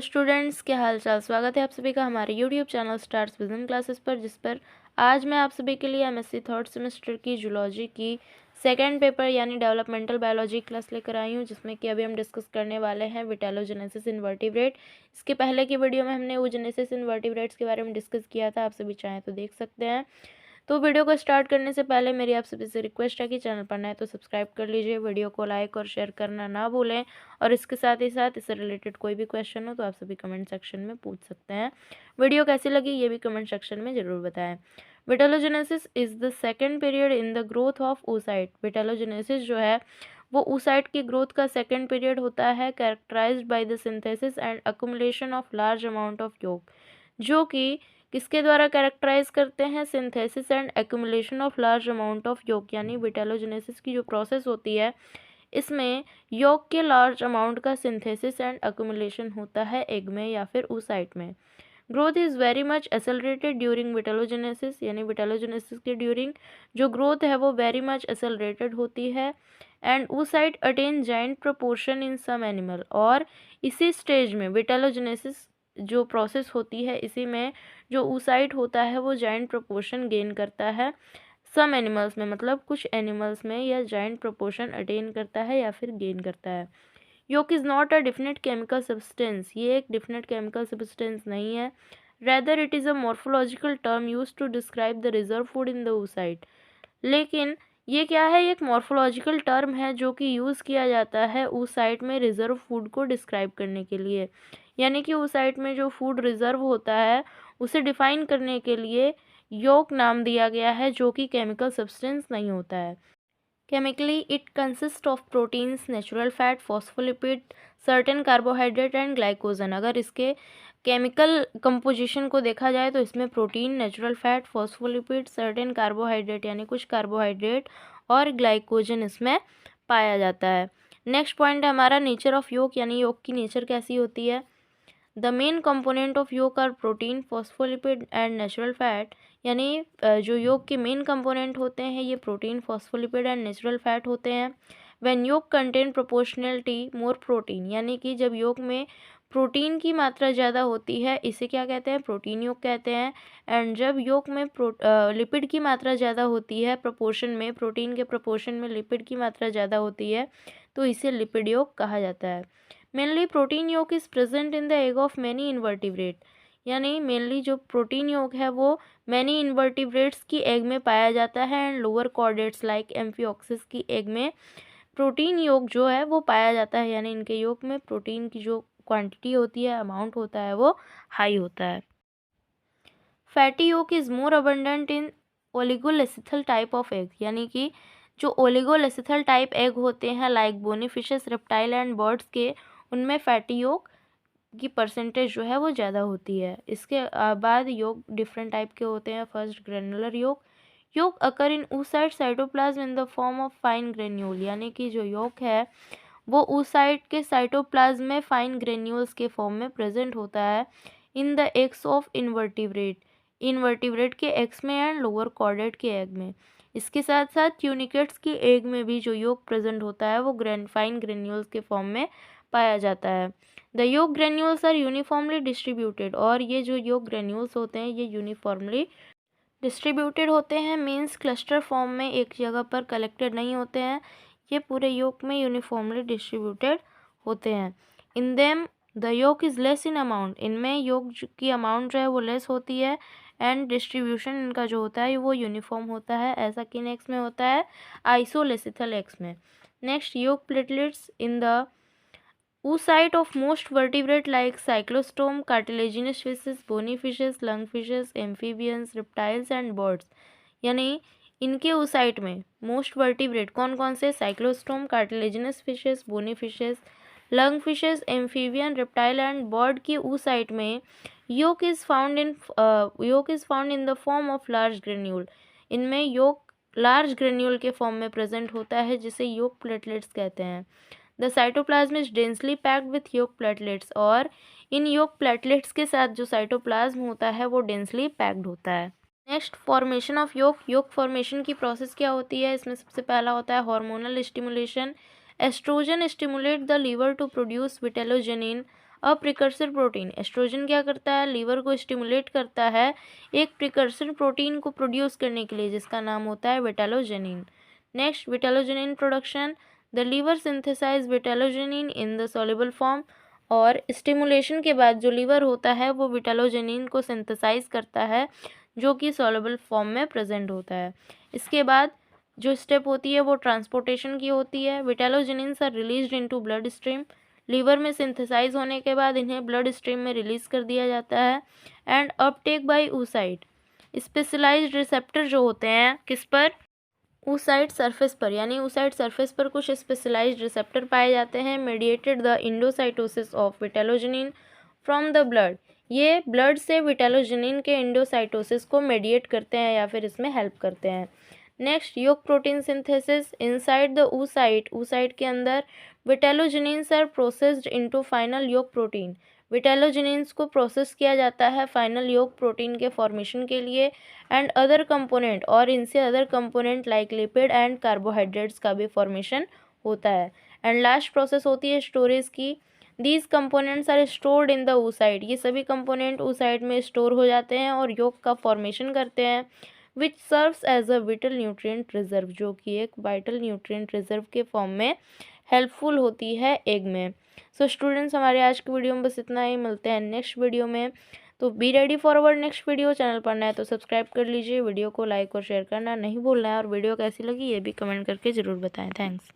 Students, क्या हाल चाल। स्वागत है आप सभी का हमारे YouTube channel stars vision classes पर, जिस पर आज मैं आप सभी के लिए एमएससी थर्ड सेमेस्टर की जूलॉजी की सेकंड पेपर यानी डेवलपमेंटल बायोलॉजी क्लास लेकर आई हूँ, जिसमें कि अभी हम डिस्कस करने वाले हैं विटेलोजेनेसिस इन वर्टिब्रेट। इसके पहले की वीडियो में हमने oogenesis इन वर्टिब्रेट्स के बारे में डिस्कस किया था, आप सभी चाहें तो देख सकते हैं। तो वीडियो को स्टार्ट करने से पहले मेरी आप सभी से रिक्वेस्ट है कि चैनल पर नए तो सब्सक्राइब कर लीजिए, वीडियो को लाइक और शेयर करना ना भूलें, और इसके साथ ही साथ इससे रिलेटेड कोई भी क्वेश्चन हो तो आप सभी कमेंट सेक्शन में पूछ सकते हैं। वीडियो कैसी लगी ये भी कमेंट सेक्शन में ज़रूर बताएं। Vitellogenesis is the second period in the growth of oocyte। Vitellogenesis जो है वो oocyte की ग्रोथ का सेकेंड पीरियड होता है, characterized by the synthesis and accumulation of large amount of yolk, जो कि किसके द्वारा कैरेक्टराइज करते हैं? Synthesis and accumulation of large amount of yolk, यानी विटेलोजेनेसिस की जो प्रोसेस होती है इसमें yolk के लार्ज अमाउंट का सिंथेसिस एंड एक्यूमुलेशन होता है एग में या फिर oocyte में। Growth is very much accelerated during vitellogenesis, यानी विटेलोजेनेसिस के ड्यूरिंग जो ग्रोथ है वो वेरी मच एसेलरेटेड होती है। And oocyte attain giant proportion in some animal, और इसी स्टेज में विटेलोजेनेसिस जो प्रोसेस होती है इसी में जो oocyte होता है वो जाइंट प्रोपोर्शन गेन करता है सम एनिमल्स में, मतलब कुछ एनिमल्स में यह जाइंट प्रोपोर्शन अटेन करता है या फिर गेन करता है। Yolk is not a definite chemical substance, ये एक डिफिनेट केमिकल सब्सटेंस नहीं है। Rather it is a morphological term use to describe the reserve food in the oocyte। लेकिन ये क्या है? एक मॉर्फोलॉजिकल टर्म है जो कि यूज़ किया जाता है oocyte में रिजर्व फूड को डिस्क्राइब करने के लिए, यानी कि oocyte में जो फूड रिजर्व होता है उसे डिफाइन करने के लिए योक नाम दिया गया है, जो कि केमिकल सब्सटेंस नहीं होता है। Chemically it consist of proteins, natural fat, phospholipid, certain carbohydrate and glycogen. अगर इसके केमिकल कंपोजिशन को देखा जाए तो इसमें protein, natural fat, phospholipid, certain carbohydrate यानी कुछ कार्बोहाइड्रेट और ग्लाइकोजन इसमें पाया जाता है। नेक्स्ट पॉइंट है हमारा नेचर ऑफ योक, यानी योक की नेचर कैसी होती है। The main component of yolk are protein, phospholipid and natural fat, यानी जो योक के मेन कंपोनेंट होते हैं ये protein, phospholipid and natural fat होते हैं। When yolk contain proportionality more protein, यानी कि जब योक में प्रोटीन की मात्रा ज़्यादा होती है इसे क्या कहते हैं? प्रोटीन योक कहते हैं। एंड जब योक में लिपिड की मात्रा ज़्यादा होती है प्रोपोर्शन में, प्रोटीन के प्रोपोर्शन में लिपिड की मात्रा ज़्यादा होती है तो इसे लिपिड योक कहा जाता है। Mainly protein yolk is present in the egg of many invertebrate, यानी मेनली जो प्रोटीन योक है वो मैनी इन्वर्टिब्रेट्स की एग में पाया जाता है। एंड लोअर कॉर्डेट्स लाइक एम्फिओक्सिस की एग में प्रोटीन योक जो है वो पाया जाता है, यानी इनके योक में प्रोटीन की जो क्वांटिटी होती है, अमाउंट होता है वो हाई होता है। Fatty yolk is more abundant in oligolecithal type of egg, यानी कि जो ओलिगोलेसिथल टाइप एग होते हैं like bony fishes, reptile and birds के, उनमें फैटी योक की परसेंटेज जो है वो ज़्यादा होती है। इसके बाद योक डिफरेंट टाइप के होते हैं। First granular yolk, yolk occur in oocyte cytoplasm in the form of fine granule, यानी कि जो योक है वो oocyte के साइटोप्लाज्म में फाइन ग्रेन्यूल्स के फॉर्म में प्रेजेंट होता है। In the eggs of invertebrate, invertebrate के एग्स में एंड लोअर कॉर्डेट के एग में। इसके साथ साथ ट्यूनिकेट्स की एग में भी जो योक प्रेजेंट होता है वो फाइन ग्रेन्यूल्स के फॉर्म में पाया जाता है। The yolk granules are uniformly distributed, और ये जो योक ग्रेन्यूल्स होते हैं ये यूनिफॉर्मली डिस्ट्रीब्यूटेड होते हैं, मीन्स क्लस्टर फॉर्म में एक जगह पर कलेक्टेड नहीं होते हैं, ये पूरे योक में यूनिफॉर्मली डिस्ट्रीब्यूटेड होते हैं। In them the yolk is less in amount, इनमें योक की अमाउंट जो है वो लेस होती है। एंड डिस्ट्रीब्यूशन इनका जो होता है वो यूनिफॉर्म होता है, ऐसा किन एग्स में होता है? आइसोलेसिथल एग्स में। Next, yolk platelets in the oocyte of most vertebrate like cyclostome, cartilaginous fishes, bony fishes, lungfishes, amphibians, reptiles and birds, यानी इनके oocyte में मोस्ट वर्टिब्रेट कौन कौन से? Cyclostome, cartilaginous fishes, bony fishes, lung fishes, amphibian, reptile and bird की oocyte में yolk is found in the form of large granule, इनमें yolk large granule के फॉर्म में प्रेजेंट होता है जिसे योक प्लेटलेट्स कहते हैं। The cytoplasm is densely packed with yolk platelets, और इन योक प्लेटलेट्स के साथ जो साइटोप्लाज्म होता है वो डेंसली पैक्ड होता है। Next, formation of yolk. Yolk formation की प्रोसेस क्या होती है? इसमें सबसे पहला होता है hormonal stimulation. Estrogen stimulate the liver to produce vitellogenin, a precursor protein, estrogen क्या करता है, लीवर को स्टिमुलेट करता है एक प्रिकर्सर प्रोटीन को प्रोड्यूस करने के लिए जिसका नाम होता है vitellogenin. Next, vitellogenin production, the liver synthesize vitellogenin in the soluble form, और स्टिमुलेशन के बाद जो लीवर होता है वो विटेलोजेनिन को सिंथेसाइज करता है जो कि सॉल्युबल फॉर्म में प्रेजेंट होता है। इसके बाद जो स्टेप होती है वो ट्रांसपोर्टेशन की होती है। Vitellogenins are released into blood stream, liver में सिंथेसाइज होने के बाद इन्हें ब्लड स्ट्रीम में रिलीज कर दिया जाता है। And uptake by oocyte, specialised receptor जो होते हैं किस पर, oocyte सरफेस पर, यानी oocyte सरफेस पर कुछ स्पेशलाइज्ड रिसेप्टर पाए जाते हैं, mediated the endocytosis of vitellogenin from the blood, ये ब्लड से विटेलोजेनिन के इंडोसाइटोसिस को मेडिएट करते हैं या फिर इसमें हेल्प करते हैं। नेक्स्ट, योग protein synthesis inside the oocyte, oocyte के अंदर विटेलोजेनिन्स आर प्रोसेस्ड इनटू फाइनल योग प्रोटीन, विटेलोजेनिन्स को प्रोसेस किया जाता है फाइनल योग प्रोटीन के फॉर्मेशन के लिए। एंड अदर कंपोनेंट, और इनसे other component like lipid and carbohydrates का भी फॉर्मेशन होता है। एंड लास्ट प्रोसेस होती है स्टोरेज की, these components are stored in the oocyte, ये सभी कंपोनेंट oocyte में स्टोर हो जाते हैं और योग का फॉर्मेशन करते हैं, which serves as a vital nutrient reserve, जो कि एक वाइटल न्यूट्रिएंट रिजर्व के फॉर्म में हेल्पफुल होती है एग में। सो स्टूडेंट्स, हमारे आज की वीडियो में बस इतना ही, मिलते हैं नेक्स्ट वीडियो में। तो be ready for our next video. Channel पर नया है तो सब्सक्राइब कर लीजिए, वीडियो को लाइक और शेयर करना नहीं भूलना है, और वीडियो कैसी लगी ये भी कमेंट करके ज़रूर बताएं। थैंक्स।